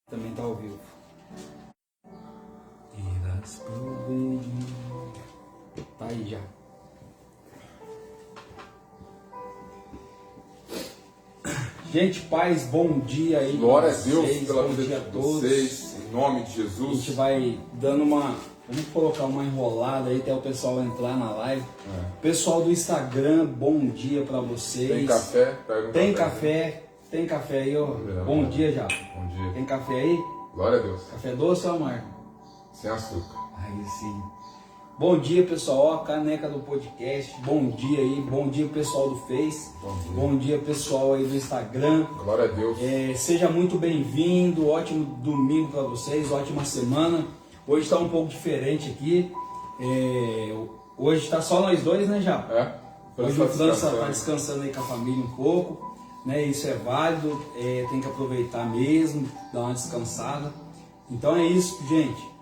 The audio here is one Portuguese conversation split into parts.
Também tá ao vivo. Irás prover. Tá aí já. Gente, paz, bom dia aí. Glória a Deus pela bom vida dia de a todos. vocês, em nome de A gente Jesus. vai dando uma. Vamos colocar uma enrolada aí até o pessoal entrar na live. Pessoal do Instagram, bom dia pra vocês. Tem café? Pega um Tem café? Tem café aí, ó. Bom dia já. Bom dia. Tem café aí? Glória a Deus. Café doce ou amargo? Sem açúcar. Aí sim. Bom dia, pessoal. Ó, a caneca do podcast. Bom dia aí. Bom dia, pessoal do Face. Bom dia, pessoal aí do Instagram. Glória a Deus. Seja muito bem-vindo. Ótimo domingo para vocês. Ótima semana. Hoje está um pouco diferente aqui. Hoje está só nós dois, né, já? Hoje o França está descansando aí com a família um pouco. Né? Isso é válido. Tem que aproveitar mesmo. Dar uma descansada. Então é isso, gente.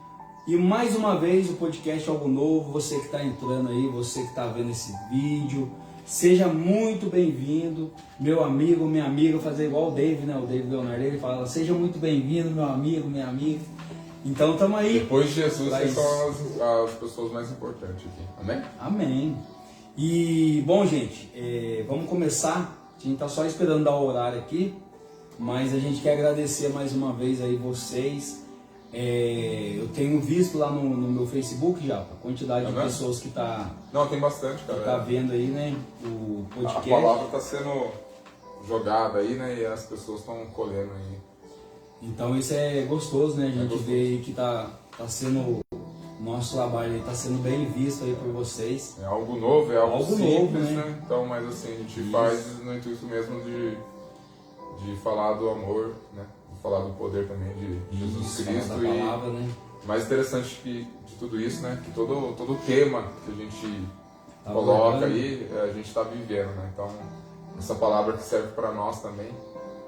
E mais uma vez o podcast Algo Novo, você que está entrando aí, você que está vendo esse vídeo, seja muito bem-vindo, meu amigo, minha amiga, fazer igual o David, né? O David Leonardo, ele fala, seja muito bem-vindo, meu amigo, minha amiga. Então estamos aí. Depois de Jesus, vocês são as pessoas mais importantes aqui. Amém? Amém. E, bom, gente, vamos começar. A gente está só esperando dar o horário aqui, mas a gente quer agradecer mais uma vez aí vocês. Eu tenho visto lá no meu Facebook já a quantidade de pessoas que tá. Não, tem bastante, cara. Que tá vendo aí, né? O podcast. A palavra está sendo jogada aí, né? E as pessoas estão colhendo aí. Então isso é gostoso, né? A gente vê aí que tá sendo. Nosso trabalho aí tá sendo bem visto aí por vocês. É algo novo, é algo simples, novo, né? Então, mas assim, a gente faz no intuito mesmo de falar do amor, né? Falar do poder também de Jesus Cristo. Da palavra, né? O mais interessante de tudo isso, né? Que todo tema que a gente coloca aí, a gente está vivendo, né? Então, essa palavra que serve para nós também,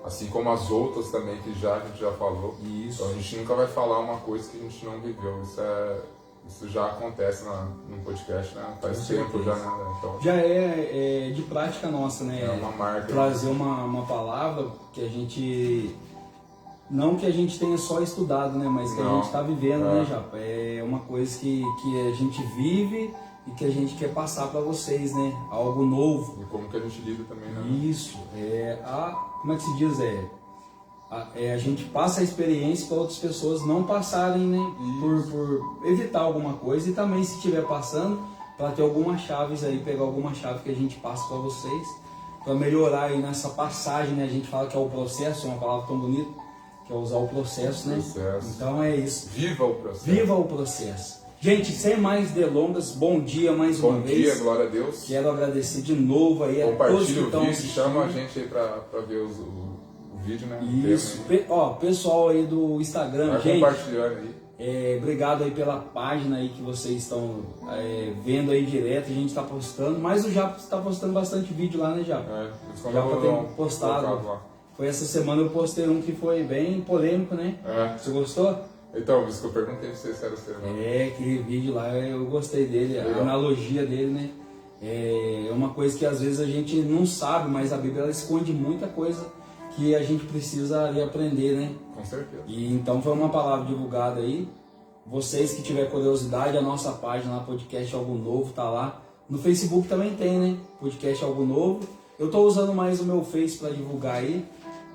assim como as outras também que a gente já falou. Isso. Então, a gente nunca vai falar uma coisa que a gente não viveu. Isso já acontece no podcast, né? Faz tempo já, né? Então, já é de prática nossa, né? É uma marca. Trazer uma palavra que a gente... Não que a gente tenha só estudado, né? Mas que a gente está vivendo, né, Japa? É uma coisa que a gente vive e que a gente quer passar para vocês, né? Algo novo. E como que a gente lida também, né? Isso. Como é que se diz? A gente passa a experiência para outras pessoas não passarem, né? Por evitar alguma coisa. E também, se estiver passando, para ter algumas chaves aí, pegar alguma chave que a gente passa para vocês, para melhorar aí nessa passagem, né? A gente fala que é o processo, é uma palavra tão bonita. Que é usar o processo, né? Então é isso. Viva o processo. Viva o processo. Gente, sem mais delongas, bom dia mais uma vez. Bom dia, glória a Deus. Quero agradecer de novo aí a todos que estão assistindo. Chama a gente aí pra ver o vídeo, né? Isso. Pessoal aí do Instagram, vai gente. Compartilhando aí. Obrigado aí pela página aí que vocês estão vendo aí direto. A gente está postando, mas o Japa está postando bastante vídeo lá, né, Japa? Japa tem postado. Foi essa semana eu postei um que foi bem polêmico, né? Você gostou? Então, isso que eu perguntei pra você se era semana. Aquele vídeo lá eu gostei dele, a analogia dele, né? É uma coisa que às vezes a gente não sabe, mas a Bíblia ela esconde muita coisa que a gente precisa ali aprender, né? Com certeza. E então foi uma palavra divulgada aí. Vocês que tiverem curiosidade, a nossa página lá, Podcast Algo Novo, tá lá. No Facebook também tem, né? Podcast Algo Novo. Eu tô usando mais o meu Face para divulgar aí.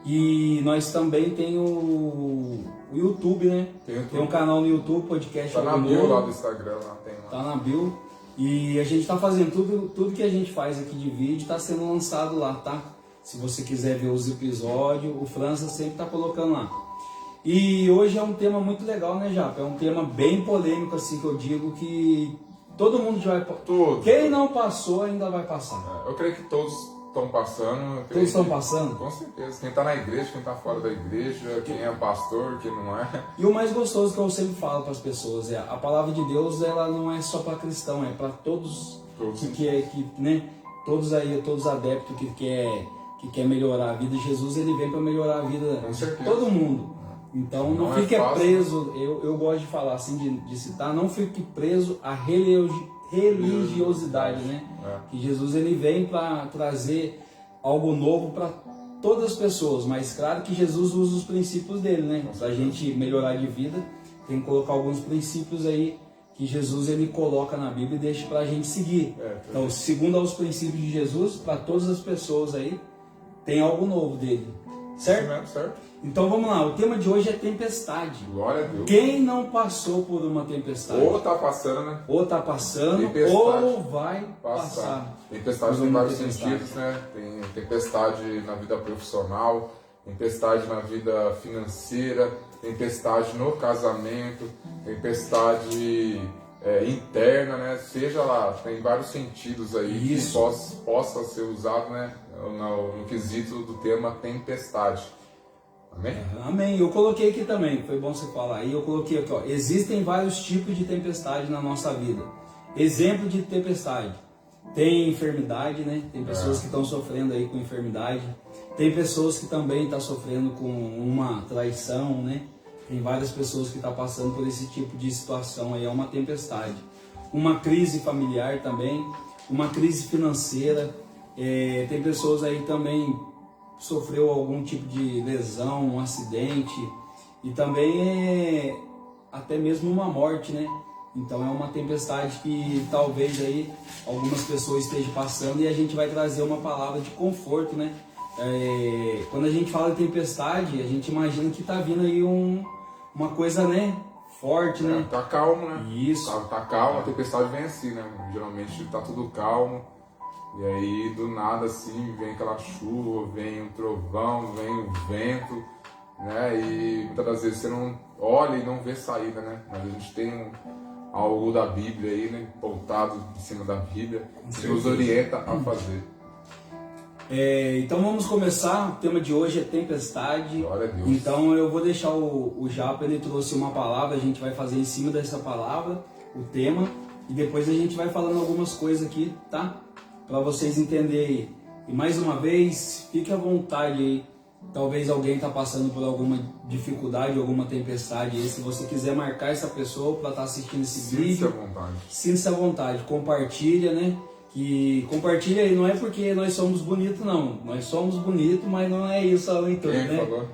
E nós também tem o YouTube, né? Tem um canal no YouTube, Podcast Algo Novo. Tá na bio lá do Instagram, lá tem lá. Tá na bio. E a gente tá fazendo tudo que a gente faz aqui de vídeo, tá sendo lançado lá, tá? Se você quiser ver os episódios, o França sempre tá colocando lá. E hoje é um tema muito legal, né, Japa? É um tema bem polêmico, assim, que eu digo que todo mundo já vai... Quem não passou ainda vai passar. Eu creio que todos estão passando. Todos estão passando? Com certeza. Quem está na igreja, quem está fora da igreja, quem é pastor, quem não é. E o mais gostoso que eu sempre falo para as pessoas a palavra de Deus, ela não é só para cristão, é para todos né? Todos aí, todos adeptos que quer melhorar a vida. Jesus, ele vem para melhorar a vida de todo mundo. Então não fique preso, eu gosto de falar assim, de citar, não fique preso à religiosidade, né? Que Jesus ele vem para trazer algo novo para todas as pessoas, mas claro que Jesus usa os princípios dele, né? Para a gente melhorar de vida, tem que colocar alguns princípios aí que Jesus ele coloca na Bíblia e deixa para a gente seguir. Então, segundo aos princípios de Jesus, para todas as pessoas aí, tem algo novo dele. Certo? Certo. Então vamos lá, o tema de hoje é tempestade. Glória a Deus. Quem não passou por uma tempestade? Ou está passando, né? Ou está passando, tempestade. Ou vai passar. Tempestade tem vários sentidos, né? Tem tempestade na vida profissional, tempestade na vida financeira, tempestade no casamento, tempestade interna, né? Seja lá, tem vários sentidos aí que possa ser usado, né? No quesito do tema tempestade. Amém? Amém. Eu coloquei aqui também, foi bom você falar aí, eu coloquei aqui, ó, existem vários tipos de tempestade na nossa vida. Exemplo de tempestade. Tem enfermidade, né? Tem pessoas que estão sofrendo aí com enfermidade. Tem pessoas que também estão sofrendo com uma traição, né? Tem várias pessoas que estão passando por esse tipo de situação aí, é uma tempestade. Uma crise familiar também, uma crise financeira. Tem pessoas aí também sofreu algum tipo de lesão, um acidente e também até mesmo uma morte, né? Então é uma tempestade que talvez aí algumas pessoas estejam passando e a gente vai trazer uma palavra de conforto, né? Quando a gente fala de tempestade, a gente imagina que tá vindo aí uma coisa, né? Forte, né? Tá calmo, né? Isso. Tá calmo, a tempestade vem assim, né? Geralmente tá tudo calmo. E aí, do nada, assim, vem aquela chuva, vem um trovão, vem o vento, né? E muitas das vezes você não olha e não vê saída, né? Mas a gente tem algo da Bíblia aí, né? Pautado em cima da Bíblia, que nos orienta a fazer. Então vamos começar, o tema de hoje é tempestade. Glória a Deus. Então eu vou deixar o Japa, ele trouxe uma palavra, a gente vai fazer em cima dessa palavra, o tema, e depois a gente vai falando algumas coisas aqui, tá? Para vocês entenderem. E mais uma vez, fique à vontade aí. Talvez alguém está passando por alguma dificuldade, alguma tempestade. E se você quiser marcar essa pessoa para estar assistindo esse vídeo, sinta-se à vontade. Sinta-se à vontade. Compartilha, né? Que compartilha aí, não é porque nós somos bonitos, não. Nós somos bonitos, mas não é isso o intuito, Quem né? falou?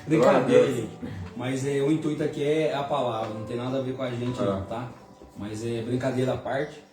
Brincadeira, gente. Mas o intuito aqui é a palavra, não tem nada a ver com a gente, não, tá? Mas é brincadeira à parte.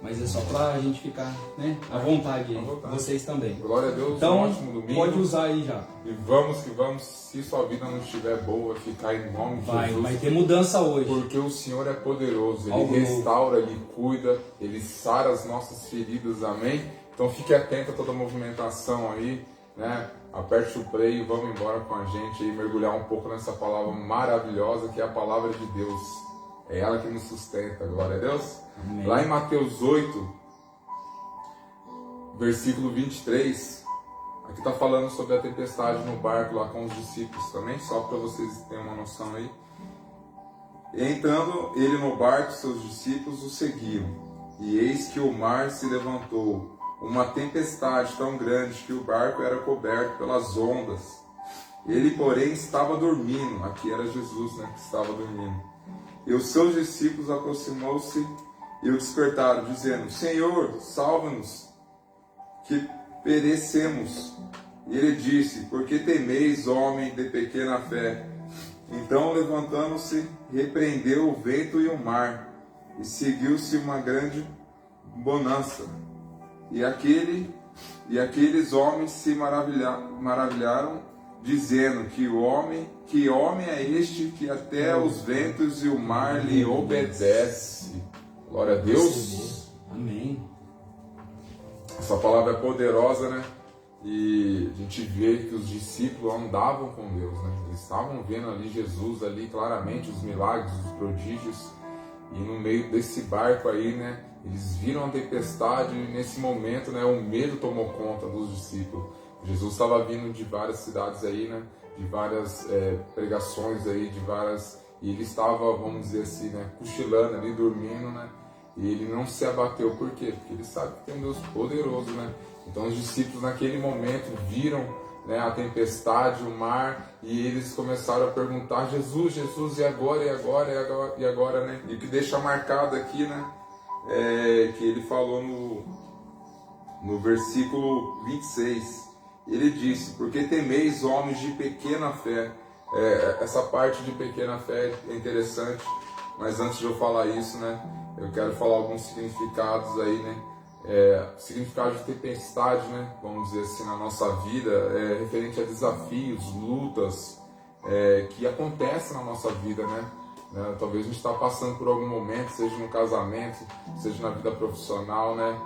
Mas é só pra gente ficar, né, à vontade aí. Vocês também. Glória a Deus, então, um ótimo domingo. Pode usar aí já. E vamos que vamos, se sua vida não estiver boa, ficar em nome de Jesus. Vai ter mudança hoje. Porque o Senhor é poderoso, Ele restaura, Ele cuida, Ele sara as nossas feridas, amém? Então fique atento a toda a movimentação aí, né? Aperte o play e vamos embora com a gente aí, mergulhar um pouco nessa palavra maravilhosa que é a palavra de Deus. É ela que nos sustenta, glória a Deus. Amém. Lá em Mateus 8, versículo 23, aqui está falando sobre a tempestade no barco lá com os discípulos também, só para vocês terem uma noção aí. Entrando ele no barco, seus discípulos o seguiam, e eis que o mar se levantou, uma tempestade tão grande que o barco era coberto pelas ondas. Ele, porém, estava dormindo. Aqui era Jesus, né, que estava dormindo. E os seus discípulos aproximou-se e o despertaram, dizendo: Senhor, salva-nos, que perecemos. E ele disse: Por que temeis, homem de pequena fé? Então, levantando-se, repreendeu o vento e o mar, e seguiu-se uma grande bonança. E aqueles homens se maravilharam, dizendo: Que homem é este que até os ventos e o mar lhe obedece? Glória a Deus. Amém. Essa palavra é poderosa, né? E a gente vê que os discípulos andavam com Deus, né? Eles estavam vendo ali Jesus, ali claramente os milagres, os prodígios. E no meio desse barco aí, né? Eles viram a tempestade e nesse momento, né? O medo tomou conta dos discípulos. Jesus estava vindo de várias cidades aí, né? De várias pregações aí, e ele estava, vamos dizer assim, né? Cochilando ali, dormindo, né? E ele não se abateu. Por quê? Porque ele sabe que tem um Deus poderoso, né? Então os discípulos naquele momento viram, né, a tempestade, o mar, e eles começaram a perguntar: Jesus, Jesus, e agora, né? E o que deixa marcado aqui, né? Que ele falou no versículo 26. Ele disse: porque temeis, homens de pequena fé. Essa parte de pequena fé é interessante, mas antes de eu falar isso, né, eu quero falar alguns significados aí, né? Significado de tempestade, né, vamos dizer assim, na nossa vida, referente a desafios, lutas que acontecem na nossa vida, né? Talvez a gente está passando por algum momento, seja no casamento, seja na vida profissional, né?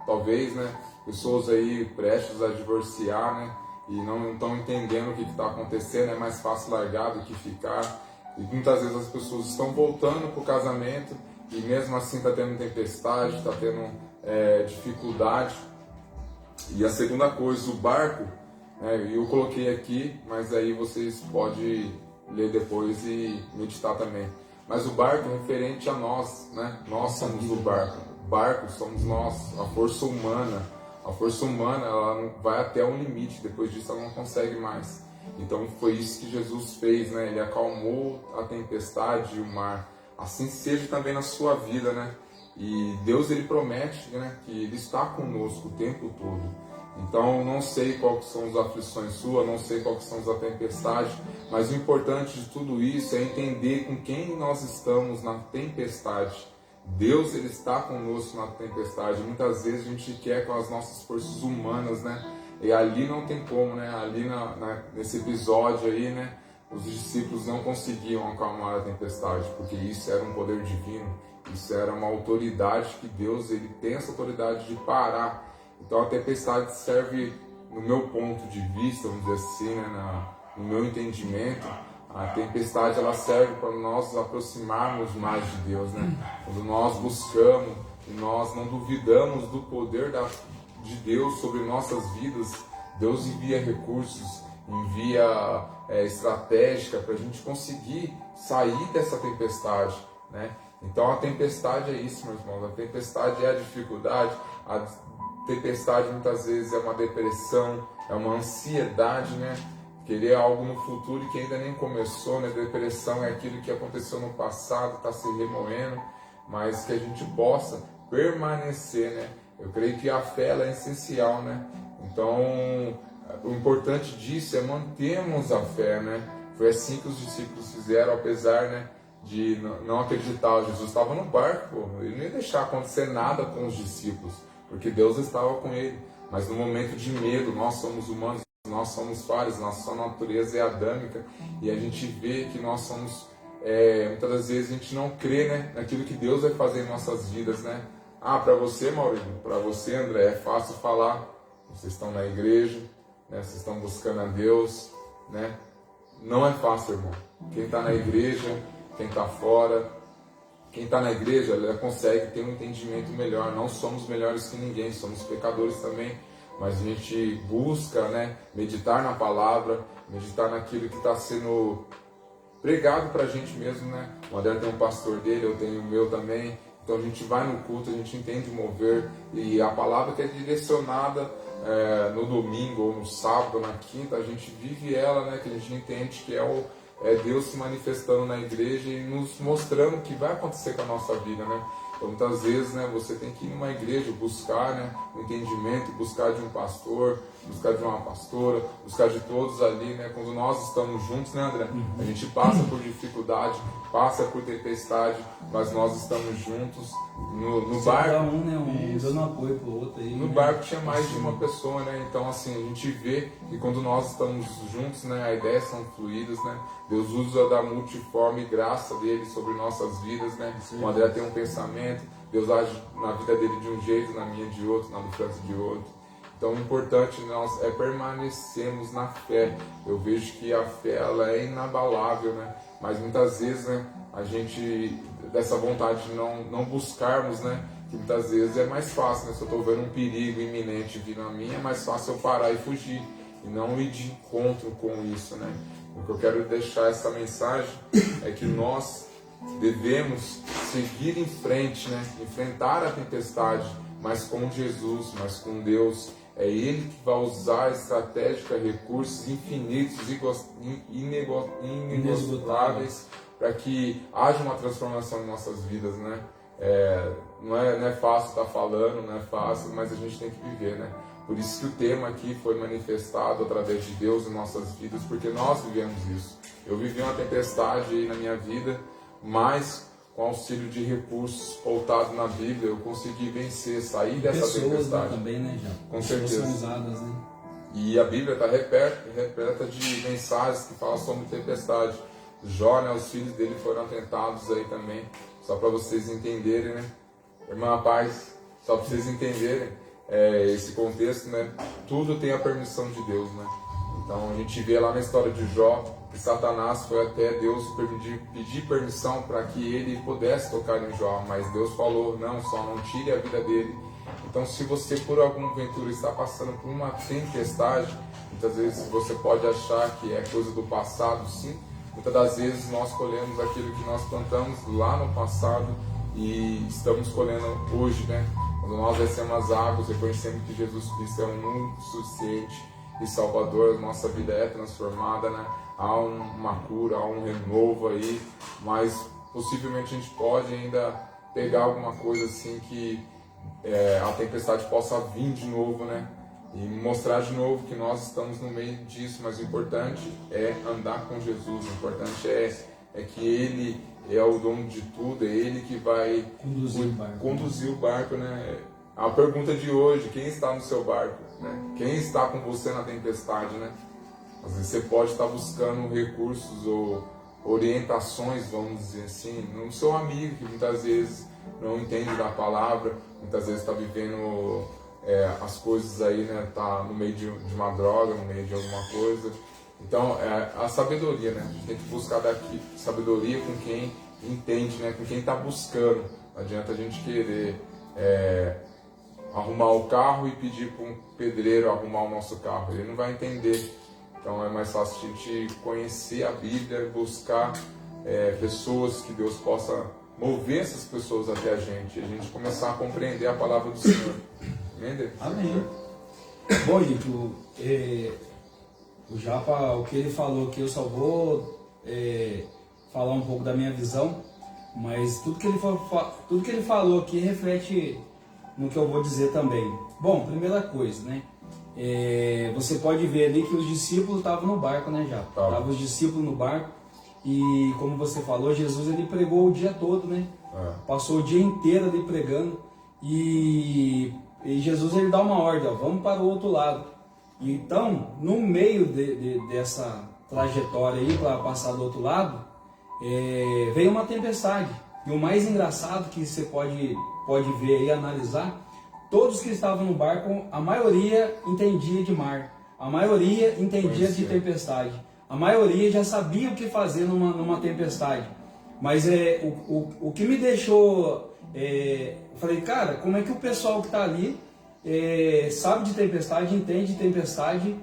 Talvez, né, pessoas aí prestes a divorciar, né, e não estão entendendo o que está acontecendo. É mais fácil largar do que ficar, e muitas vezes as pessoas estão voltando para o casamento e mesmo assim está tendo tempestade, está tendo dificuldade. E a segunda coisa, o barco, eu coloquei aqui, mas aí vocês podem ler depois e meditar também. Mas o barco é referente a nós, né? Nós somos o barco. Barco somos nós, a força humana. A força humana, ela vai até um limite, depois disso ela não consegue mais. Então foi isso que Jesus fez, né? Ele acalmou a tempestade e o mar. Assim seja também na sua vida, né? E Deus, ele promete, né, que ele está conosco o tempo todo. Então, não sei quais são as aflições suas, não sei quais são as tempestades, mas o importante de tudo isso é entender com quem nós estamos na tempestade. Deus, ele está conosco na tempestade. Muitas vezes a gente quer com as nossas forças humanas, né? E ali não tem como, né? Ali nesse episódio aí, né, os discípulos não conseguiam acalmar a tempestade, porque isso era um poder divino, isso era uma autoridade que Deus, ele tem essa autoridade de parar. Então a tempestade serve, no meu ponto de vista, vamos dizer assim, né, no meu entendimento, a tempestade ela serve para nós nos aproximarmos mais de Deus, né? Quando nós buscamos e nós não duvidamos do poder de Deus sobre nossas vidas, Deus envia recursos, envia estratégia para a gente conseguir sair dessa tempestade, né? Então a tempestade é isso, meus irmãos. A tempestade é a dificuldade, a tempestade muitas vezes é uma depressão, é uma ansiedade, né? Querer algo no futuro que ainda nem começou, né? Depressão é aquilo que aconteceu no passado, está se remoendo, mas que a gente possa permanecer, né? Eu creio que a fé ela é essencial, né? Então, o importante disso é mantermos a fé, né? Foi assim que os discípulos fizeram, apesar, né, de não acreditar. Jesus estava no barco, ele não ia deixar acontecer nada com os discípulos, porque Deus estava com ele. Mas no momento de medo, nós somos humanos, nós somos falhos, nossa natureza é adâmica, e a gente vê que nós somos, muitas das vezes a gente não crê, né, naquilo que Deus vai fazer em nossas vidas, né? Para você, Maurício, para você, André, é fácil falar, vocês estão na igreja, né, vocês estão buscando a Deus, né? Não é fácil, irmão. Quem está na igreja, quem está fora, quem está na igreja, ela consegue ter um entendimento melhor. Não somos melhores que ninguém, somos pecadores também, mas a gente busca, né, meditar na palavra, meditar naquilo que está sendo pregado para a gente mesmo, né? O André tem um pastor dele, eu tenho o meu também. Então a gente vai no culto, a gente entende o mover, e a palavra que é direcionada no domingo ou no sábado ou na quinta, a gente vive ela, né? Que a gente entende que é Deus se manifestando na igreja e nos mostrando o que vai acontecer com a nossa vida, né? Então muitas vezes, né, você tem que ir numa igreja, buscar, né, um entendimento, buscar de um pastor, buscar de uma pastora, buscar de todos ali, né? Quando nós estamos juntos, né, André? A gente passa por dificuldade, passa por tempestade, mas nós estamos juntos no barco. Cada um, né, dando apoio pro outro aí. No barco tinha mais de uma pessoa, né? Então assim, a gente vê que quando nós estamos juntos, né, as ideias são fluídas, né? Deus usa da multiforme graça dele sobre nossas vidas, né? O André tem um pensamento, Deus age na vida dele de um jeito, na minha de outro, na do Francis de outro. Então o importante nós é permanecermos na fé. Eu vejo que a fé ela é inabalável, né? Mas muitas vezes, né, a gente, dessa vontade de não buscarmos, né, que muitas vezes é mais fácil, né? Se eu estou vendo um perigo iminente vindo a mim, é mais fácil eu parar e fugir, e não ir de encontro com isso, né? O que eu quero deixar essa mensagem é que nós devemos seguir em frente, né? Enfrentar a tempestade, mas com Jesus, mas com Deus. É Ele que vai usar estratégia, recursos infinitos, inesgotáveis, para que haja uma transformação em nossas vidas, né? Não é fácil estar falando, não é fácil, mas a gente tem que viver, né? Por isso que o tema aqui foi manifestado através de Deus em nossas vidas, porque nós vivemos isso. Eu vivi uma tempestade aí na minha vida, mas com auxílio de recursos pautados na Bíblia, eu consegui vencer, sair dessa tempestade. Também, né, já? Com certeza. São usadas, né? E a Bíblia está repleta de mensagens que falam sobre tempestade. Jó, né, os filhos dele foram atentados aí também, só para vocês entenderem, né? Irmã Paz, só para vocês entenderem esse contexto, né? Tudo tem a permissão de Deus, né? Então a gente vê lá na história de Jó que Satanás foi até Deus pedir permissão para que ele pudesse tocar em Jó, mas Deus falou, não, só não tire a vida dele. Então se você por alguma ventura está passando por uma tempestade, muitas vezes você pode achar que é coisa do passado, sim. Muitas das vezes nós colhemos aquilo que nós plantamos lá no passado e estamos colhendo hoje, né? Quando nós descemos as águas, reconhecemos que Jesus Cristo é o único suficiente e Salvador, nossa vida é transformada, né? Há uma cura, há um renovo aí, mas possivelmente a gente pode ainda pegar alguma coisa assim que a tempestade possa vir de novo, né? E mostrar de novo que nós estamos no meio disso, mas o importante é andar com Jesus, o importante é que Ele é o dono de tudo, é Ele que vai conduzir o barco, né? A pergunta de hoje, quem está no seu barco, né? Quem está com você na tempestade, né? Às vezes você pode estar buscando recursos ou orientações, vamos dizer assim, no seu amigo que muitas vezes não entende da palavra, muitas vezes está vivendo as coisas aí, né? Está no meio de uma droga, no meio de alguma coisa. Então, a sabedoria, né? A gente tem que buscar daqui sabedoria com quem entende, né? Com quem está buscando. Não adianta a gente querer arrumar o carro e pedir para um pedreiro arrumar o nosso carro. Ele não vai entender. Então, é mais fácil a gente conhecer a Bíblia, buscar pessoas que Deus possa mover essas pessoas até a gente começar a compreender a palavra do Senhor. Amém. Bom, gente, o Japa, o que ele falou aqui, eu só vou falar um pouco da minha visão, mas tudo que ele falou aqui reflete no que eu vou dizer também. Bom, primeira coisa, né? Você pode ver ali que os discípulos estavam no barco, né, Japa? Estavam os discípulos no barco e, como você falou, Jesus ele pregou o dia todo, né? Passou o dia inteiro ali pregando e Jesus ele dá uma ordem, ó, vamos para o outro lado. Então, no meio dessa trajetória aí para passar do outro lado, veio uma tempestade. E o mais engraçado que você pode ver e analisar, todos que estavam no barco, a maioria entendia de mar, a maioria entendia de tempestade, a maioria já sabia o que fazer numa tempestade. Mas o que me deixou... falei, cara, como é que o pessoal que está ali sabe de tempestade, entende de tempestade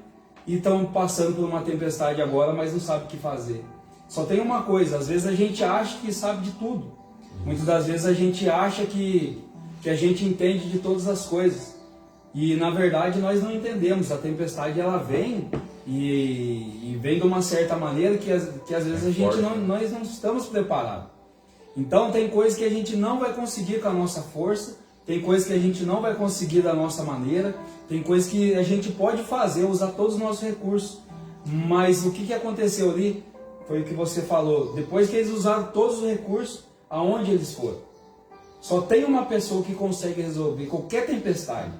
e estão passando por uma tempestade agora, mas não sabe o que fazer? Só tem uma coisa, às vezes a gente acha que sabe de tudo. Muitas das vezes a gente acha que a gente entende de todas as coisas. E na verdade nós não entendemos. A tempestade ela vem e vem de uma certa maneira que às vezes nós não estamos preparados. Então tem coisas que a gente não vai conseguir com a nossa força, tem coisas que a gente não vai conseguir da nossa maneira, tem coisas que a gente pode fazer, usar todos os nossos recursos. Mas o que aconteceu ali foi o que você falou. Depois que eles usaram todos os recursos, aonde eles foram? Só tem uma pessoa que consegue resolver qualquer tempestade.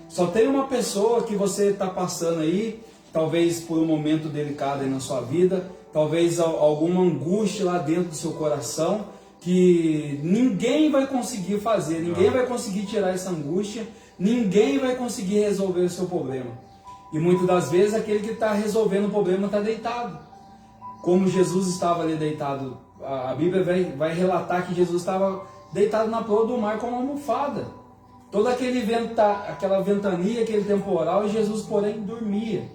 Só tem uma pessoa que você está passando aí, talvez por um momento delicado aí na sua vida, talvez alguma angústia lá dentro do seu coração, que ninguém vai conseguir fazer, ninguém vai conseguir tirar essa angústia, ninguém vai conseguir resolver o seu problema. E muitas das vezes aquele que está resolvendo o problema está deitado. Como Jesus estava ali deitado, a Bíblia vai relatar que Jesus estava deitado na proa do mar com uma almofada. Toda aquela ventania, aquele temporal, e Jesus, porém, dormia.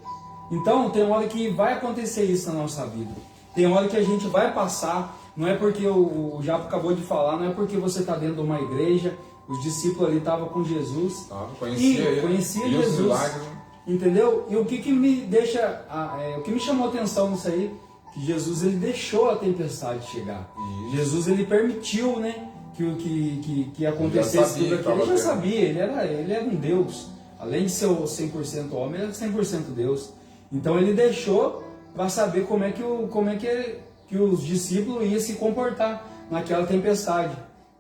Então, tem hora que vai acontecer isso na nossa vida. Tem hora que a gente vai passar, não é porque o Japo acabou de falar, não é porque você está dentro de uma igreja, os discípulos ali estavam com Jesus. Conhecia Jesus. Entendeu? E o que me deixa, o que me chamou a atenção nisso aí, que Jesus ele deixou a tempestade chegar. Isso. Jesus ele permitiu, né, que acontecesse tudo aquilo. Ele já sabia, ele era um Deus. Além de ser o 100% homem, ele é 100% Deus. Então ele deixou para saber como é que os discípulos iam se comportar naquela tempestade.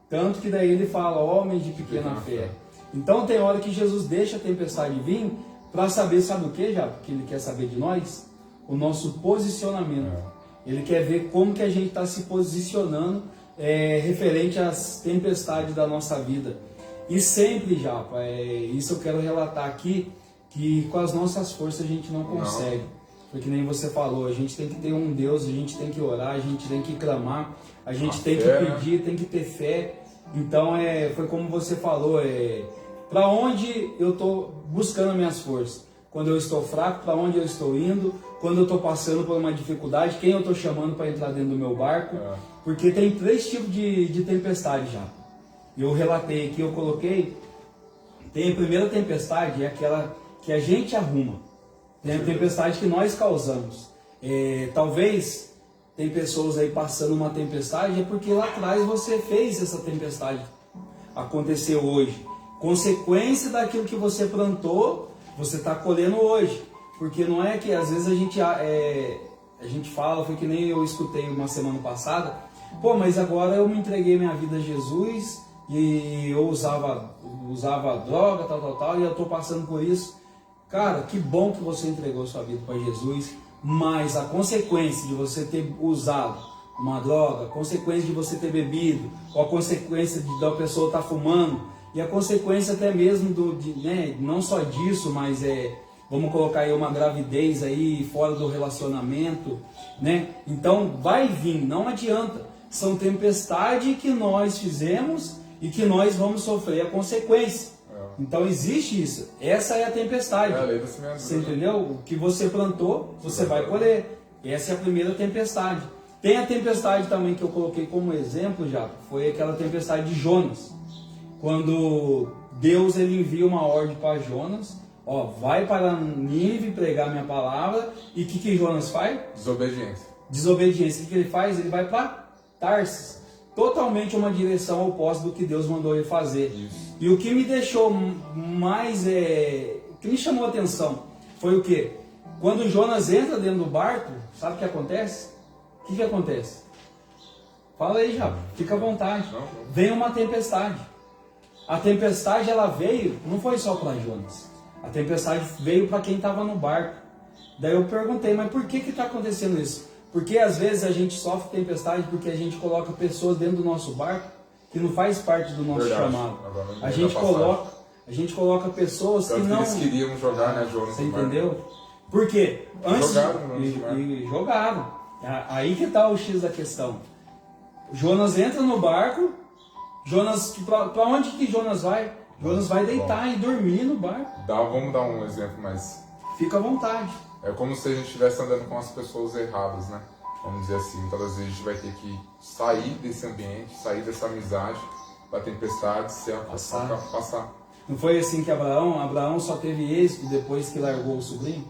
Tanto que daí ele fala, homens de pequena fé. Então tem hora que Jesus deixa a tempestade vir para saber, sabe o que, já? Porque ele quer saber de nós? O nosso posicionamento. Ele quer ver como que a gente está se posicionando referente às tempestades da nossa vida. E sempre, Japa, isso eu quero relatar aqui, que com as nossas forças a gente não consegue. Porque nem você falou, a gente tem que ter um Deus, a gente tem que orar, a gente tem que clamar, a gente tem que pedir, tem que ter fé. Então foi como você falou, para onde eu estou buscando as minhas forças? Quando eu estou fraco, para onde eu estou indo? Quando eu estou passando por uma dificuldade, quem eu estou chamando para entrar dentro do meu barco? Porque tem 3 tipos de tempestade já. Eu relatei aqui, eu coloquei. Tem a primeira tempestade, é aquela que a gente arruma. Tem a tempestade que nós causamos. Talvez tem pessoas aí passando uma tempestade, é porque lá atrás você fez essa tempestade acontecer hoje. Consequência daquilo que você plantou, você está colhendo hoje. Porque não é que às vezes a gente fala, foi que nem eu escutei uma semana passada, pô, mas agora eu me entreguei minha vida a Jesus e eu usava droga, tal, e eu estou passando por isso. Cara, que bom que você entregou sua vida para Jesus, mas a consequência de você ter usado uma droga, a consequência de você ter bebido, ou a consequência da pessoa estar fumando, e a consequência até mesmo não só disso, mas vamos colocar aí uma gravidez aí fora do relacionamento, né? Então vai vir, não adianta. São tempestades que nós fizemos e que nós vamos sofrer a consequência. Então existe isso. Essa é a tempestade. Você entendeu? O que você plantou, você vai colher. Essa é a primeira tempestade. Tem a tempestade também que eu coloquei como exemplo já, foi aquela tempestade de Jonas. Quando Deus ele envia uma ordem para Jonas, vai para Nínive pregar minha palavra, e o que Jonas faz? Desobediência. O que ele faz? Ele vai para Tarsis, totalmente uma direção oposta do que Deus mandou ele fazer. Isso. E o que me deixou mais, que me chamou a atenção, foi o quê? Quando Jonas entra dentro do barco, sabe o que acontece? O que acontece? Fala aí, já, fica à vontade. Vem uma tempestade. A tempestade, ela veio, não foi só para Jonas. A tempestade veio para quem estava no barco. Daí eu perguntei, mas por que está acontecendo isso? Porque às vezes a gente sofre tempestade porque a gente coloca pessoas dentro do nosso barco que não faz parte do nosso chamado. A gente coloca pessoas que não... Eles queriam jogar, né, Jonas? Você entendeu? Por quê? Jogaram. Aí que está o X da questão. Jonas entra no barco. Jonas, para onde que Jonas vai? Jonas vai deitar e dormir no barco. Vamos dar um exemplo mais... Fica à vontade. É como se a gente estivesse andando com as pessoas erradas, né? Vamos dizer assim. Muitas vezes a gente vai ter que sair desse ambiente, sair dessa amizade, da tempestade, passar. Não foi assim que Abraão só teve êxito depois que largou o sobrinho?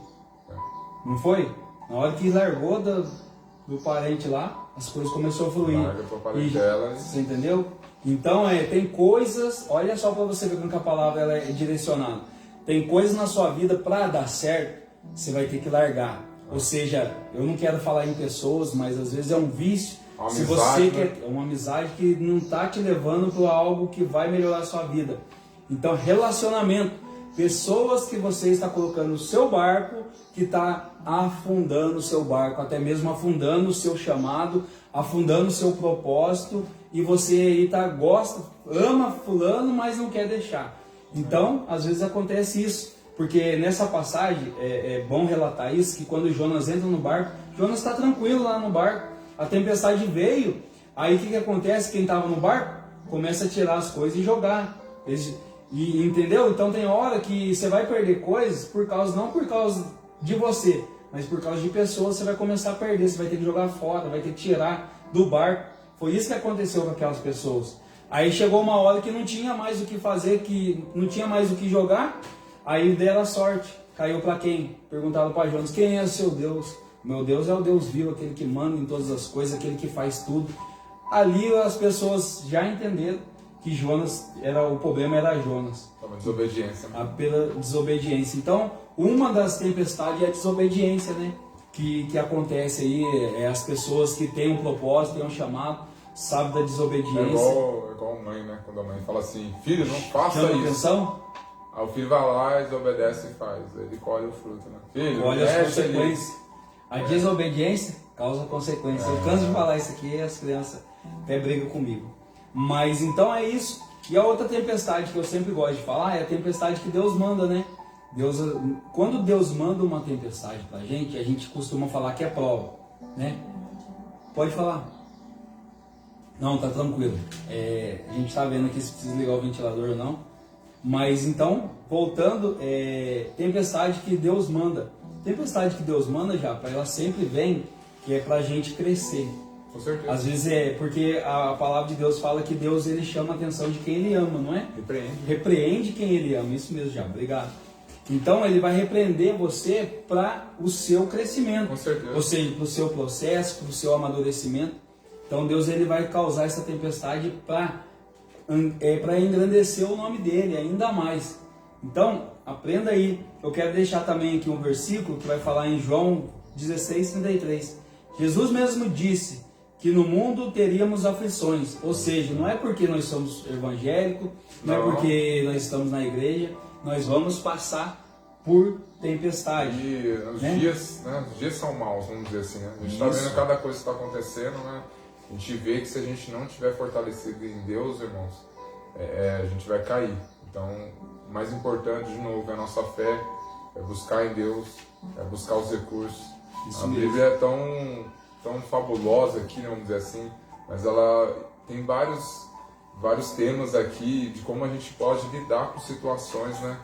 Não foi? Na hora que largou do parente lá, as coisas começaram a fluir. Larga pro parente dela. Você entendeu? Então, tem coisas, olha só para você ver como que a palavra ela é direcionada. Tem coisas na sua vida para dar certo, você vai ter que largar. Ou seja, eu não quero falar em pessoas, mas às vezes é um vício. Se você quer uma amizade que não está te levando para algo que vai melhorar a sua vida. Então, relacionamento. Pessoas que você está colocando no seu barco, que está afundando o seu barco, até mesmo afundando o seu chamado, afundando o seu propósito, e você aí ama fulano, mas não quer deixar. Então, às vezes acontece isso, porque nessa passagem, é bom relatar isso, que quando Jonas entra no barco, Jonas está tranquilo lá no barco, a tempestade veio, aí o que acontece? Quem estava no barco começa a tirar as coisas e jogar. Entendeu? Então tem hora que você vai perder coisas não por causa de você, mas por causa de pessoas. Você vai começar a perder, você vai ter que jogar fora, vai ter que tirar do barco. Foi isso que aconteceu com aquelas pessoas. Aí chegou uma hora que não tinha mais o que fazer, que não tinha mais o que jogar. Aí deram a sorte. Caiu para quem? Perguntaram para Jonas: quem é o seu Deus? Meu Deus é o Deus vivo, aquele que manda em todas as coisas, aquele que faz tudo. Ali as pessoas já entenderam que Jonas o problema era Jonas. Pela desobediência. Né? Pela desobediência. Então, uma das tempestades é a desobediência, né? Que acontece aí, as pessoas que têm um propósito, têm um chamado, sabem da desobediência. É igual mãe, né? Quando a mãe fala assim, filho, não faça Chama isso. atenção? Aí o filho vai lá, desobedece e faz. Ele colhe o fruto, né? Filho, colhe as consequências. A desobediência causa consequências. Eu canso de falar isso aqui e as crianças até brigam comigo. Mas então é isso. E a outra tempestade que eu sempre gosto de falar é a tempestade que Deus manda, né? Quando Deus manda uma tempestade pra gente, a gente costuma falar que é prova, né? Pode falar. Não, tá tranquilo. A gente tá vendo aqui se precisa ligar o ventilador ou não. Mas então, voltando, tempestade que Deus manda. Tempestade que Deus manda, já, ela sempre vem, que é pra gente crescer. Com certeza. Às vezes porque a palavra de Deus fala que Deus ele chama a atenção de quem ele ama, não é? Repreende quem ele ama, isso mesmo, já, obrigado. Então ele vai repreender você para o seu crescimento. Com certeza. Ou seja, para o seu processo, para o seu amadurecimento. Então Deus ele vai causar essa tempestade para engrandecer o nome dele ainda mais. Então, aprenda aí. Eu quero deixar também aqui um versículo que vai falar em João 16:33. Jesus mesmo disse que no mundo teríamos aflições. Ou seja, não é porque nós somos evangélicos, não é porque nós estamos na igreja, nós vamos passar por tempestade. E os dias são maus, vamos dizer assim, né? A gente está vendo cada coisa que está acontecendo, né? A gente vê que se a gente não estiver fortalecido em Deus, irmãos, a gente vai cair. Então, o mais importante, de novo, é a nossa fé, é buscar em Deus, é buscar os recursos. Isso a mesmo. Bíblia é tão fabulosa aqui, né, vamos dizer assim, mas ela tem vários temas aqui de como a gente pode lidar com situações, né?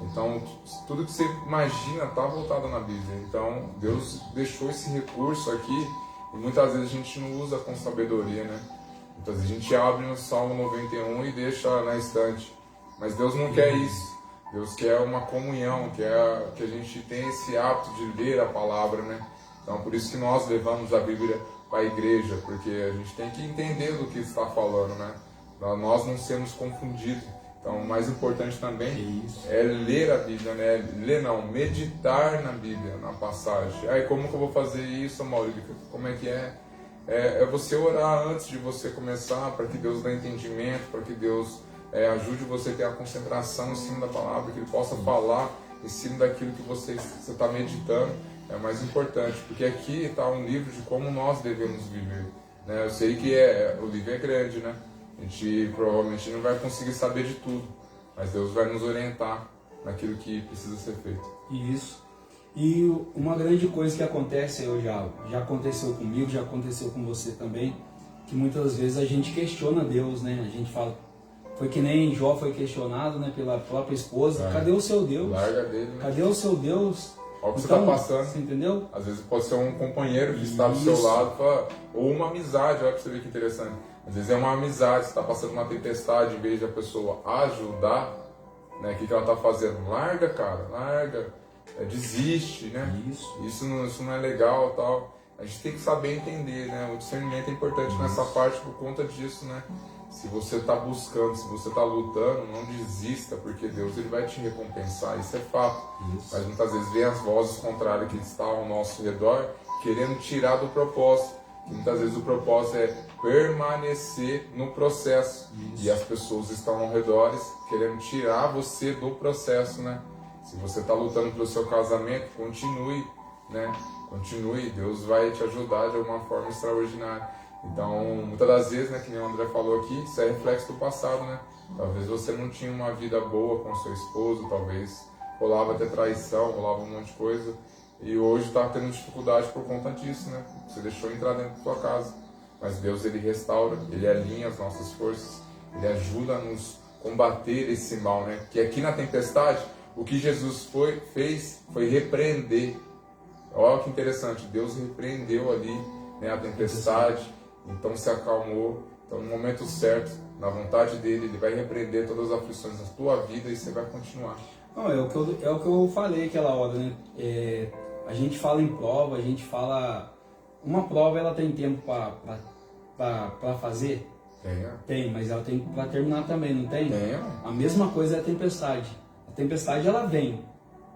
Então, tudo que você imagina está voltado na Bíblia. Então, Deus deixou esse recurso aqui e muitas vezes a gente não usa com sabedoria, né? Muitas vezes a gente abre no Salmo 91 e deixa na estante. Mas Deus não quer isso. Deus quer uma comunhão, quer que a gente tenha esse hábito de ler a palavra, né? Então, por isso que nós levamos a Bíblia para a igreja, porque a gente tem que entender do que está falando, né? Para nós não sermos confundidos. Então, o mais importante também é ler a Bíblia, né? Meditar na Bíblia, na passagem. Aí, como que eu vou fazer isso, Maurício? Como é que é? É você orar antes de você começar, para que Deus dê entendimento, para que Deus ajude você a ter a concentração em cima da palavra, que Ele possa falar em cima daquilo que você está meditando. É o mais importante, porque aqui está um livro de como nós devemos viver, né? Eu sei que o livro é grande, né? A gente provavelmente não vai conseguir saber de tudo, mas Deus vai nos orientar naquilo que precisa ser feito. Isso. E uma grande coisa que acontece, já aconteceu comigo, já aconteceu com você também, que muitas vezes a gente questiona Deus, né? A gente fala, foi que nem Jó foi questionado, né, pela própria esposa, cadê o seu Deus? Larga dele, né? Cadê o seu Deus? Olha o que você está passando. Você entendeu? Às vezes pode ser um companheiro que está do seu lado, ou uma amizade, olha para você ver que interessante. Às vezes é uma amizade, você está passando uma tempestade, em vez de a pessoa ajudar, né? O que ela está fazendo? Larga, cara, larga, desiste, né? Isso não é legal, tal. A gente tem que saber entender, né? O discernimento é importante nessa parte por conta disso, né? Se você está buscando, se você está lutando, não desista, porque Deus ele vai te recompensar, isso é fato. Mas muitas vezes vem as vozes contrárias que estão ao nosso redor, querendo tirar do propósito. E muitas vezes o propósito é permanecer no processo. E as pessoas estão ao redor querendo tirar você do processo, né? Se você está lutando pelo seu casamento, continue, né? Continue, Deus vai te ajudar de uma forma extraordinária. Então, muitas das vezes, né, que nem o André falou aqui, isso é reflexo do passado, né? Talvez você não tinha uma vida boa com seu esposo, talvez rolava até traição, rolava um monte de coisa, e hoje está tendo dificuldade por conta disso, né? Você deixou entrar dentro da sua casa. Mas Deus, Ele restaura, Ele alinha as nossas forças, Ele ajuda a nos combater esse mal, né? Que aqui na tempestade, o que Jesus fez foi repreender. Olha que interessante, Deus repreendeu ali, né, a tempestade, então se acalmou. Então no momento certo, na vontade dele, ele vai repreender todas as aflições da tua vida e você vai continuar. Não, é o que eu falei aquela hora, né? A gente fala em prova, a gente fala... Uma prova ela tem tempo para fazer, Tem, mas ela tem para terminar também, não tem? Tem. A mesma coisa é a tempestade. A tempestade ela vem,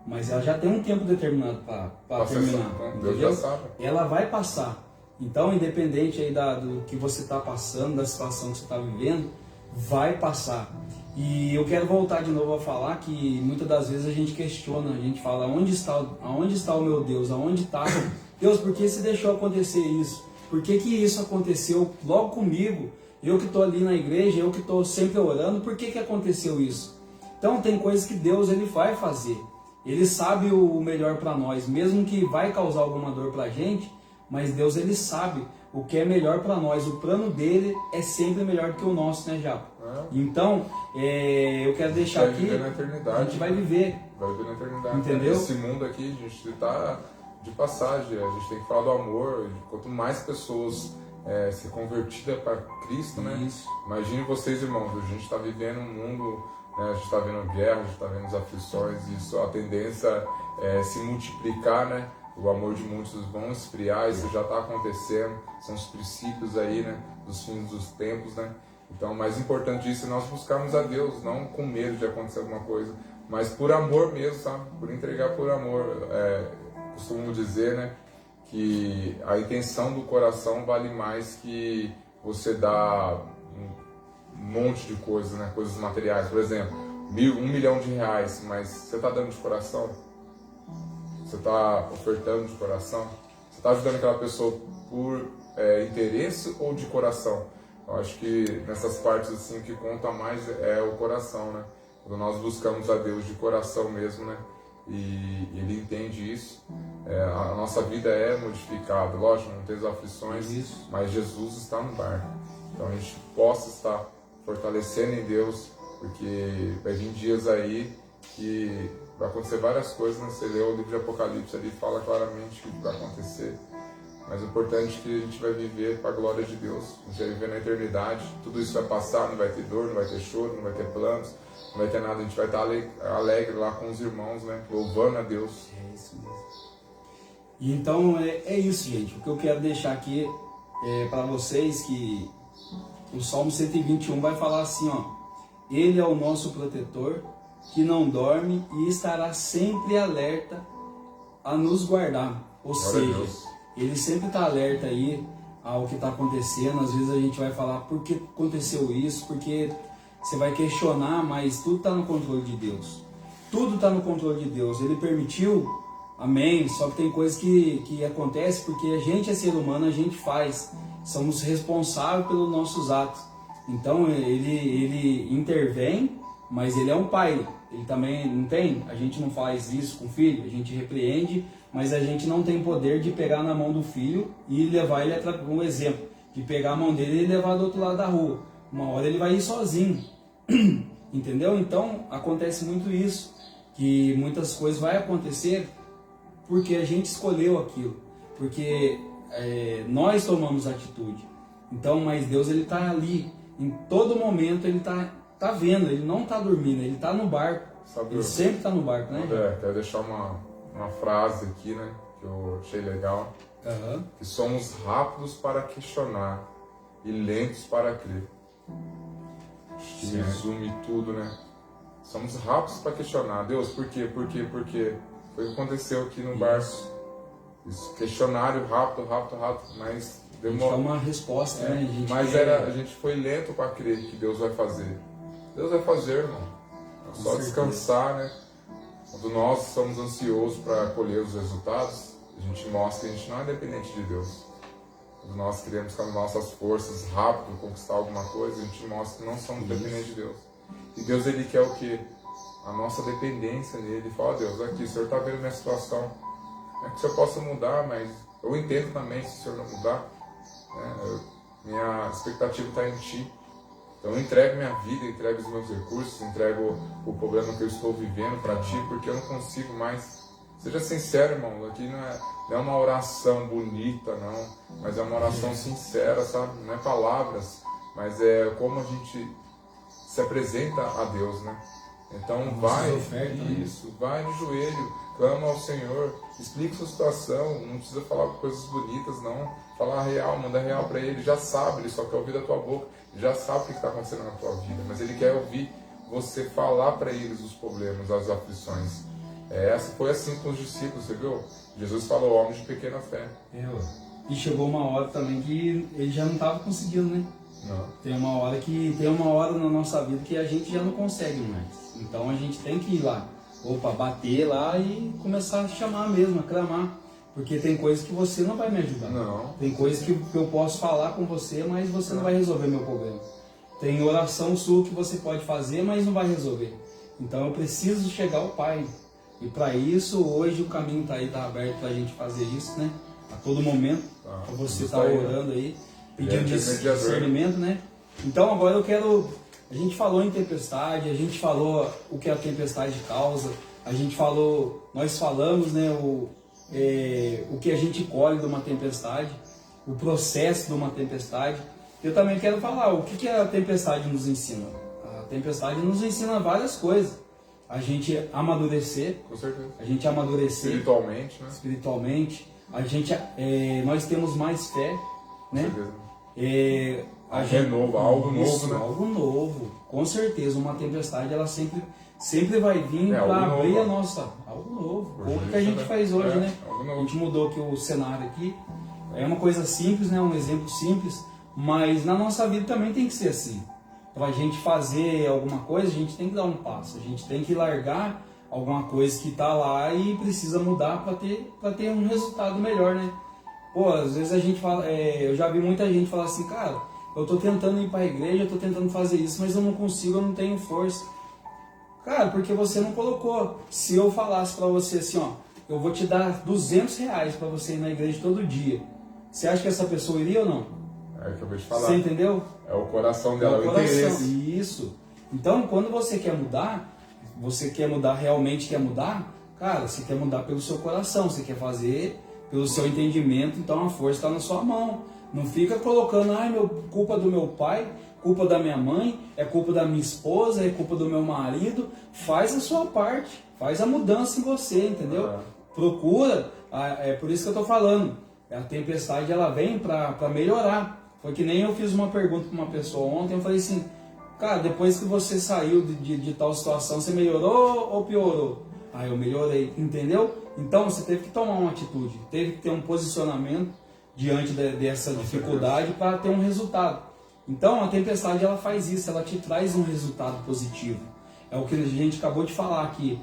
mas ela já tem um tempo determinado para terminar. Deus já sabe. Ela vai passar. Então, independente aí do que você está passando, da situação que você está vivendo, vai passar. E eu quero voltar de novo a falar que muitas das vezes a gente questiona, a gente fala, aonde está o meu Deus? Aonde está? Deus, por que você deixou acontecer isso? Por que isso aconteceu logo comigo? Eu que estou ali na igreja, eu que estou sempre orando, por que aconteceu isso? Então tem coisas que Deus ele vai fazer. Ele sabe o melhor para nós, mesmo que vai causar alguma dor para a gente, mas Deus ele sabe o que é melhor para nós. O plano dele é sempre melhor do que o nosso, né, Japa? Então, eu quero deixar aqui, na eternidade, a gente vai viver. Vai viver na eternidade. Entendeu? Esse mundo aqui, a gente está de passagem, a gente tem que falar do amor. Quanto mais pessoas se convertidas para Cristo, né? Isso. Imagine vocês, irmãos, a gente está vivendo um mundo, né? A gente está vendo guerra, a gente está vendo as aflições, isso, a tendência é se multiplicar, né? O amor de muitos vão esfriar, isso já está acontecendo, são os princípios aí, né? Dos fins dos tempos, né? Então, o mais importante disso é nós buscarmos a Deus, não com medo de acontecer alguma coisa, mas por amor mesmo, sabe? Por entregar por amor. Costumo dizer, né? Que a intenção do coração vale mais que você dar um monte de coisas, né? Coisas materiais. Por exemplo, R$1 milhão, mas você está dando de coração? Você está ofertando de coração? Você está ajudando aquela pessoa por interesse ou de coração? Eu acho que nessas partes assim que conta mais é o coração, né? Quando nós buscamos a Deus de coração mesmo, né? E Ele entende isso, a nossa vida é modificada, lógico, não tem as aflições, mas Jesus está no barco. Então a gente possa estar fortalecendo em Deus, porque vai vir dias aí que vai acontecer várias coisas, né? Você lê o livro de Apocalipse ali, fala claramente o que vai acontecer. Mas o importante é que a gente vai viver para a glória de Deus, a gente vai viver na eternidade, tudo isso vai passar, não vai ter dor, não vai ter choro, não vai ter planos, não vai ter nada, a gente vai estar alegre lá com os irmãos, né? Louvando a Deus. É isso mesmo. E então é isso, gente. O que eu quero deixar aqui para vocês que o Salmo 121 vai falar assim, ó: Ele é o nosso protetor, que não dorme e estará sempre alerta a nos guardar. Ou seja, Ele sempre está alerta aí ao que está acontecendo. Às vezes a gente vai falar por que aconteceu isso, porque você vai questionar, mas tudo está no controle de Deus. Tudo está no controle de Deus. Ele permitiu, amém. Só que tem coisas que acontecem porque a gente é ser humano, a gente faz. Somos responsáveis pelos nossos atos. Então ele intervém, mas ele é um pai. Ele também não tem. A gente não faz isso com o filho, a gente repreende, mas a gente não tem poder de pegar na mão do filho e levar ele atrás. Um exemplo, de pegar a mão dele e levar do outro lado da rua. Uma hora ele vai ir sozinho. Entendeu? Então acontece muito isso, que muitas coisas vai acontecer porque a gente escolheu aquilo, porque nós tomamos atitude. Então, mas Deus ele está ali, em todo momento ele tá vendo, ele não está dormindo, ele está no barco. Ele sempre está no barco, né? Quero deixar uma frase aqui, né, que eu achei legal. Que somos rápidos para questionar e lentos para crer. Que resume tudo, né? Somos rápidos para questionar. Deus, por quê? Por quê? Por quê? Foi o que aconteceu aqui no barco. Isso, questionário rápido, mas demora. A gente dá uma resposta, né? A gente foi lento para crer que Deus vai fazer. Deus vai fazer, irmão. É só descansar, né? Quando nós somos ansiosos para colher os resultados, a gente mostra que a gente não é dependente de Deus. Quando nós queremos com as nossas forças rápido conquistar alguma coisa, a gente mostra que não somos dependentes de Deus. E Deus, Ele quer o quê? A nossa dependência nele. Ele fala: Deus, aqui, o Senhor está vendo minha situação. É que o Senhor possa mudar, mas eu entendo também se o Senhor não mudar. Minha expectativa está em Ti. Então eu entrego minha vida, entrego os meus recursos, entrego o problema que eu estou vivendo para Ti, porque eu não consigo mais. Seja sincero, irmão, aqui não é uma oração bonita, não, mas é uma oração sincera, sabe? Não é palavras, mas é como a gente se apresenta a Deus, né? Então vai de joelho, clama ao Senhor, explica sua situação, não precisa falar coisas bonitas, não. falar real, mandar real para ele, já sabe, ele só quer ouvir da tua boca, já sabe o que está acontecendo na tua vida, mas ele quer ouvir você falar para eles os problemas, as aflições. Foi assim com os discípulos, você viu? Jesus falou, homens de pequena fé. E chegou uma hora também que ele já não estava conseguindo, né? Não. Tem uma hora na nossa vida que a gente já não consegue mais. Então a gente tem que ir lá, bater lá e começar a chamar mesmo, a clamar. Porque tem coisas que você não vai me ajudar. Não. Tem coisas que eu posso falar com você, mas você não vai resolver meu problema. Tem oração sua que você pode fazer, mas não vai resolver. Então eu preciso chegar ao Pai. E para isso, hoje o caminho está aí, está aberto para a gente fazer isso, né? A todo momento, para você estar orando aí, pedindo discernimento, né? Então agora eu quero... A gente falou em tempestade, a gente falou o que a tempestade causa, nós falamos, né, o que a gente colhe de uma tempestade, o processo de uma tempestade. Eu também quero falar o que a tempestade nos ensina. A tempestade nos ensina várias coisas. A gente amadurecer, com certeza. A gente amadurecer espiritualmente, né? Espiritualmente. Nós temos mais fé, né? Algo novo, né? Algo novo, com certeza. Uma tempestade, ela sempre vai vir para abrir a nossa... Algo novo. O que a gente faz hoje, né? A gente mudou aqui o cenário aqui. É uma coisa simples, né? Um exemplo simples. Mas na nossa vida também tem que ser assim. Para a gente fazer alguma coisa, a gente tem que dar um passo. A gente tem que largar alguma coisa que está lá e precisa mudar para ter um resultado melhor, né? Às vezes a gente fala... eu já vi muita gente falar assim, cara, eu estou tentando ir para a igreja, eu estou tentando fazer isso, mas eu não consigo, eu não tenho força. Cara, porque você não colocou. Se eu falasse para você assim, eu vou te dar R$200 para você ir na igreja todo dia, você acha que essa pessoa iria ou não? É o que eu vou te falar. Você entendeu? É o coração dela, o interesse. Isso. Então, quando você quer mudar, realmente quer mudar, cara, você quer mudar pelo seu coração, você quer fazer pelo seu entendimento, então a força está na sua mão. Não fica colocando, culpa do meu pai, culpa da minha mãe, é culpa da minha esposa, é culpa do meu marido. Faz a sua parte, faz a mudança em você, entendeu? Procura, é por isso que eu estou falando, a tempestade ela vem para melhorar. Foi que nem eu fiz uma pergunta para uma pessoa ontem, eu falei assim, cara, depois que você saiu de tal situação, você melhorou ou piorou? Eu melhorei, entendeu? Então você teve que tomar uma atitude, teve que ter um posicionamento diante dessa dificuldade para ter um resultado. Então a tempestade ela faz isso, ela te traz um resultado positivo. É o que a gente acabou de falar aqui,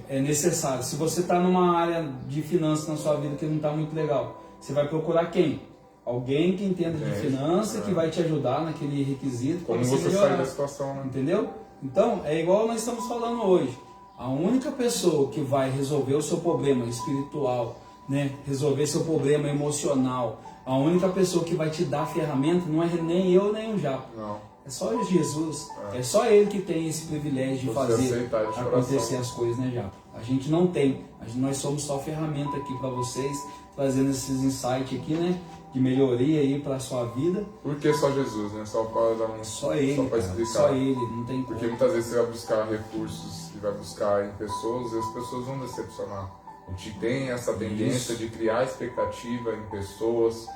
é necessário. Se você está numa área de finanças na sua vida que não está muito legal, você vai procurar quem? Alguém que entenda de finanças, que vai te ajudar naquele requisito. Como você sair da situação, né? Entendeu? Então, é igual nós estamos falando hoje. A única pessoa que vai resolver o seu problema espiritual, né? Resolver seu problema emocional, a única pessoa que vai te dar a ferramenta não é nem eu nem o Japa. Não. É só Jesus. É só ele que tem esse privilégio de fazer acontecer as coisas, né, Japa? A gente não tem. Nós somos só ferramenta aqui para vocês, trazendo esses insights aqui, né? De melhoria aí para a sua vida. Por que só Jesus, né? Só para dar um... Só ele, só para explicar. Só ele, não tem como. Porque muitas vezes você vai buscar recursos e vai buscar em pessoas e as pessoas vão decepcionar. A gente tem essa tendência de criar expectativa em pessoas,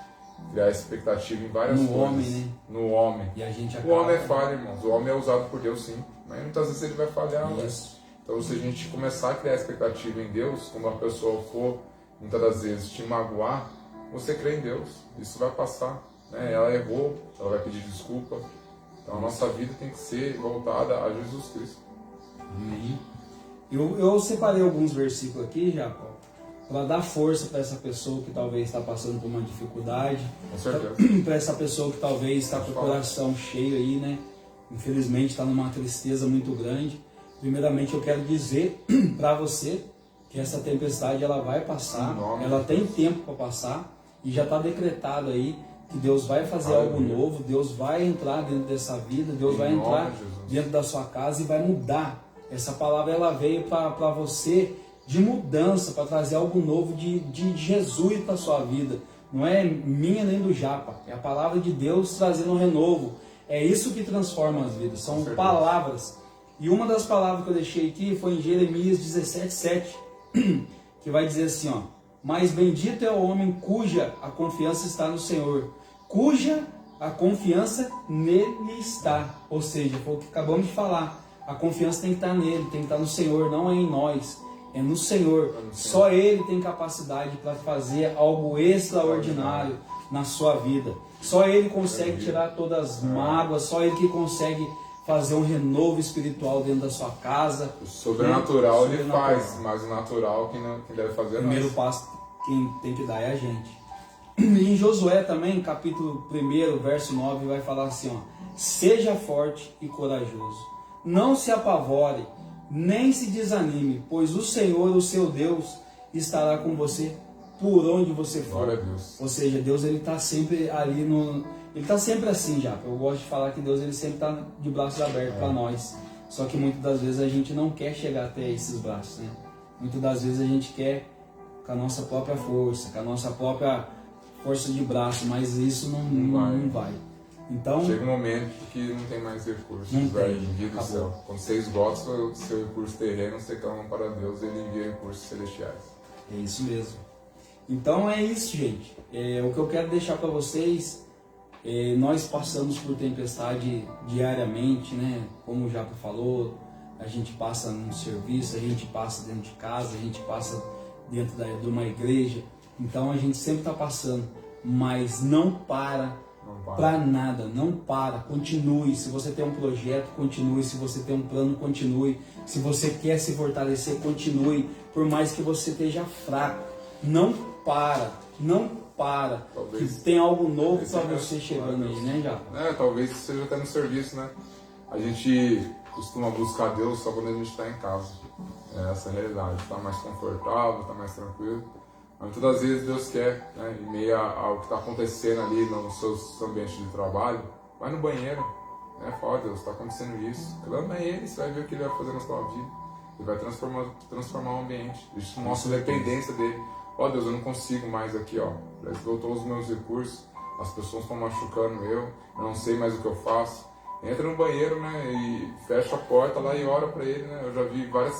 criar expectativa em várias coisas. No homem, né? No homem. E a gente O homem é falho, irmãos. O homem é usado por Deus, sim. Mas muitas vezes ele vai falhar. Isso. Então, se a gente começar a criar expectativa em Deus, quando uma pessoa for, muitas das vezes, te magoar, você crê em Deus. Isso vai passar. Né? Ela errou, ela vai pedir desculpa. Então, a nossa vida tem que ser voltada a Jesus Cristo. Eu separei alguns versículos aqui, Jacó, para dar força para essa pessoa que talvez está passando por uma dificuldade. Com certeza. Para essa pessoa que talvez está com o coração cheio aí, né? Infelizmente está numa tristeza muito grande. Primeiramente eu quero dizer para você que essa tempestade ela vai passar, ela tem tempo para passar e já está decretado aí que Deus vai fazer algo novo, Deus vai entrar dentro dessa vida, Deus vai entrar dentro da sua casa e vai mudar. Essa palavra ela veio para você de mudança, para trazer algo novo de Jesus para a sua vida. Não é minha nem do Japa, é a palavra de Deus trazendo um renovo. É isso que transforma as vidas, são palavras. E uma das palavras que eu deixei aqui foi em Jeremias 17:7, que vai dizer assim, Mas bendito é o homem cuja a confiança está no Senhor, cuja a confiança nele está. Ou seja, foi o que acabamos de falar. A confiança tem que estar nele, tem que estar no Senhor, não é em nós. É no Senhor. Só Ele tem capacidade para fazer algo extraordinário na sua vida. Só Ele consegue tirar todas as mágoas, só Ele que consegue fazer um renovo espiritual dentro da sua casa. O sobrenatural Ele faz, mas o natural quem deve fazer é nós. O primeiro passo quem tem que dar é a gente. E em Josué também, capítulo 1, verso 9, vai falar assim, ó: seja forte e corajoso, não se apavore, nem se desanime, pois o Senhor, o seu Deus, estará com você por onde você for. Glória a Deus. Ou seja, Deus ele está sempre ali no... Ele está sempre assim já. Eu gosto de falar que Deus ele sempre está de braços abertos para nós. Só que muitas das vezes a gente não quer chegar até esses braços, né? Muitas das vezes a gente quer com a nossa própria força, com a nossa própria força de braço, mas isso não vai. Então, chega um momento que não tem mais recursos, não velho, tem, envia do céu. Quando você esgota o seu recurso terreno, você clama para Deus, Ele envia recursos celestiais. É isso mesmo. Então é isso, gente. O que eu quero deixar para vocês, nós passamos por tempestade diariamente, né? Como o Japa falou, a gente passa no serviço, a gente passa dentro de casa, a gente passa dentro de uma igreja. Então a gente sempre está passando, mas não para nada, não para, continue. Se você tem um projeto, continue. Se você tem um plano, continue. Se você quer se fortalecer, continue. Por mais que você esteja fraco, não para. Talvez, que tem algo novo para você chegando aí, né, já? Talvez seja até no serviço, né? A gente costuma buscar Deus só quando a gente está em casa. É essa a realidade. Está mais confortável, está mais tranquilo. Mas muitas das vezes Deus quer, né, em meio ao que está acontecendo ali nos seus ambientes de trabalho, vai no banheiro, né, fala: Deus, está acontecendo isso, clama a Ele, você vai ver o que Ele vai fazer na sua vida. Ele vai transformar o ambiente. Isso mostra a dependência dele. Deus, eu não consigo mais aqui, já esgotou os meus recursos, as pessoas estão machucando eu não sei mais o que eu faço. Entra no banheiro, né, e fecha a porta lá e ora para Ele, né. Eu já vi vários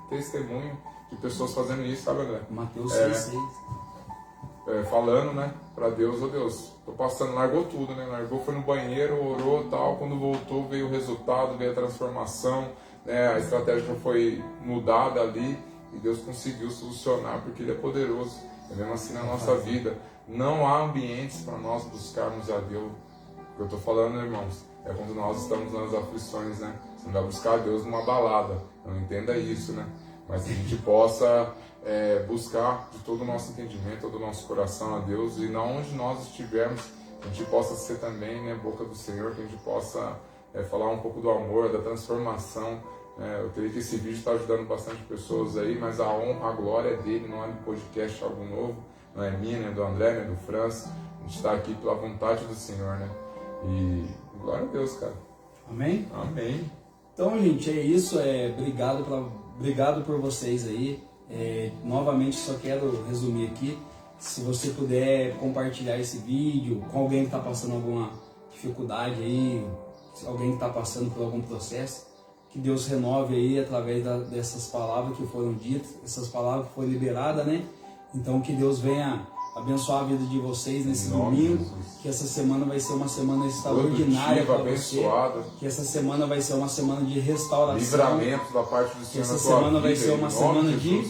testemunhos de pessoas fazendo isso, sabe, André? Mateus 6,6. Falando, né, para Deus: Deus, tô passando, largou tudo, né, foi no banheiro, orou, tal, quando voltou veio o resultado, veio a transformação, né, a estratégia foi mudada ali e Deus conseguiu solucionar, porque Ele é poderoso. É mesmo assim na nossa vida, não há ambientes para nós buscarmos a Deus. O que eu tô falando, irmãos, é quando nós estamos nas aflições, né, você não vai buscar a Deus numa balada, não entenda isso, né, mas que a gente possa buscar de todo o nosso entendimento, todo o nosso coração a Deus, e na onde nós estivermos, que a gente possa ser também, né, boca do Senhor, que a gente possa falar um pouco do amor, da transformação. Eu creio que esse vídeo está ajudando bastante pessoas aí, mas a honra, a glória é dele, não é do podcast Algo Novo, não é minha, nem do André, nem do Franz. A gente está aqui pela vontade do Senhor, né? E glória a Deus, cara. Amém? Amém. Então, gente, é isso. Obrigado por vocês aí. Novamente, só quero resumir aqui. Se você puder compartilhar esse vídeo com alguém que está passando alguma dificuldade aí, alguém que está passando por algum processo, que Deus renove aí através dessas palavras que foram ditas, essas palavras que foram liberadas, né? Então que Deus venha abençoar a vida de vocês nesse domingo, que essa semana vai ser uma semana extraordinária para você, que essa semana vai ser uma semana de restauração, livramento da parte do Senhor, que essa semana vai ser uma semana de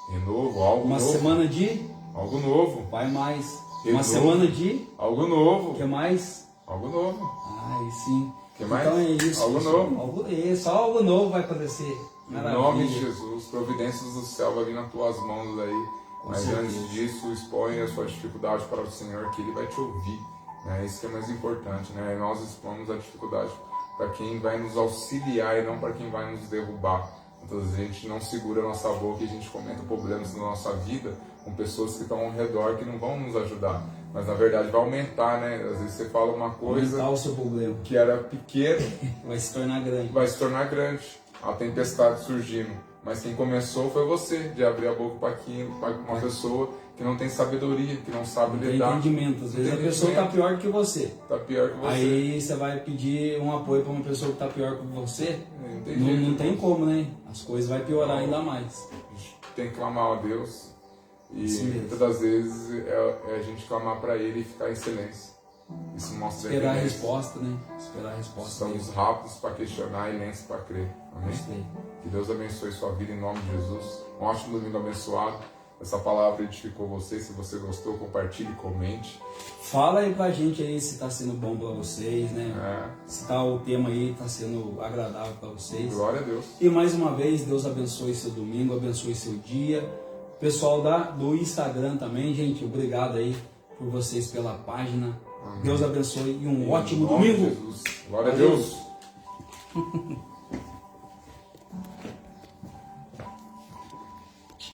renovo, algo novo, semana de algo novo, vai mais, renovo, uma semana de algo novo, que mais? Algo novo. Ai, sim. Que mais? Então é isso. Algo novo. Só algo novo vai acontecer. Maravilha. Em nome de Jesus, providências do céu vai vir nas tuas mãos aí. Mas antes disso, expõe a sua dificuldade para o Senhor, que Ele vai te ouvir. Isso que é mais importante, né? Nós expomos a dificuldade para quem vai nos auxiliar e não para quem vai nos derrubar. Então a gente não segura a nossa boca e a gente comenta problemas na nossa vida com pessoas que estão ao redor que não vão nos ajudar. Mas na verdade vai aumentar, né? Às vezes você fala uma coisa aumentar o seu problema, que era pequeno, vai se tornar grande. Vai se tornar grande. A tempestade surgindo. Mas quem começou foi você, de abrir a boca para uma pessoa que não tem sabedoria, que não sabe lidar. Tem entendimento. Às vezes a pessoa está pior que você. Está pior que você. Aí você vai pedir um apoio para uma pessoa que está pior que você. Não tem como, né? As coisas vão piorar ainda mais. A gente tem que clamar a Deus. E muitas das vezes é a gente clamar para Ele e ficar em silêncio. Isso mostra esperar a resposta, né? Esperar a resposta. Estamos rápidos para questionar e lentos para crer. Amém? Que Deus abençoe sua vida em nome de Jesus. Um ótimo domingo abençoado. Essa palavra edificou você. Se você gostou, compartilhe, comente. Fala aí pra gente aí se tá sendo bom pra vocês, né? Se tá, o tema aí tá sendo agradável pra vocês. Glória a Deus. E mais uma vez, Deus abençoe seu domingo, abençoe seu dia. Pessoal do Instagram também, gente, obrigado aí por vocês pela página. Amém. Deus abençoe e um ótimo domingo. Jesus. Glória a Deus.